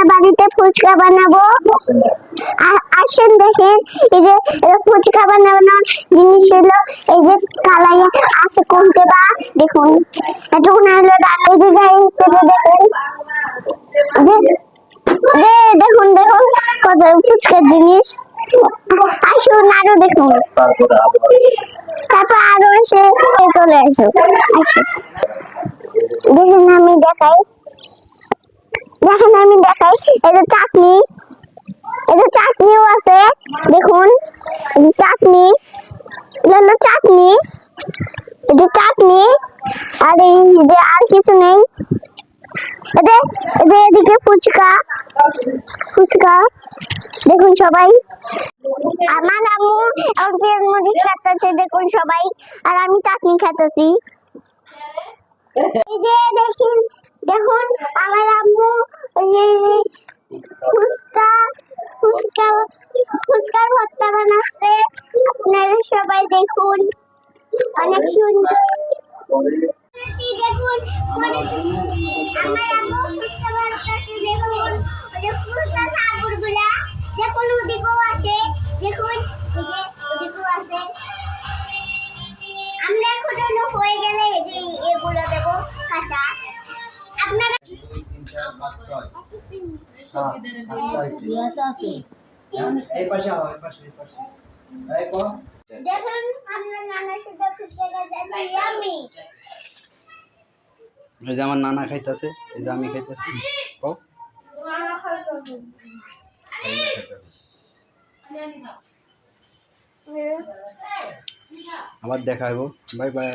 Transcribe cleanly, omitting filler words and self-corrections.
আমরা বাড়িতে ফুচকা বানাবো। আসেন দেখেন, এই যে ফুচকা বানানোর জিনিস হলো এই যে কালাই আছে কোনতে বা দেখুন এতক্ষণ হলো ডালাই ডিজাইন হিসেবে দেখেন দেখুন দেখুন কত ফুচকার জিনিস। আসুন আরো দেখুন, তারপর আরো এসে চলে আসুন। দেখুন আমি দেখাই, এই যে চাটনি, এই যে চাটনিও আছে দেখুন, চাটনি হলো চাটনি, এটা চাটনি। আর এই যে আর কিছু নেই, এদিকে ফুচকা ফুচকা দেখুন সবাই। আমার আম্মু এখন পেঁয়াজ মরিচ কাটতেছে দেখুন সবাই, আর আমি চাটনি খাইতেছি। এই যে দেখুন দেখুন আমার আম্মু ফুচকা ফুচকা ফুচকার ভর্তা বানাচ্ছে, আপনারা সবাই দেখুন অনেক সুন্দর। দেখুন আমার আম্মু ফুচকা বানাচ্ছে, দেখুন ওই যে ফুচকা সাগরগুলা দেখুন ওদিকেও আছে, দেখুন ওদিকেও আছে। আমরা এখন হয়ে গেলে এই যে এগুলো দেবো কাঁচা। আপনারা দেখুন আমরা নানা শুধু ফুচকা খাইতেছি আমি। এই যে আমার নানা খাইতেছে, এই যে আমি খাইতেছি। আবার দেখা হইব, বাই বাই।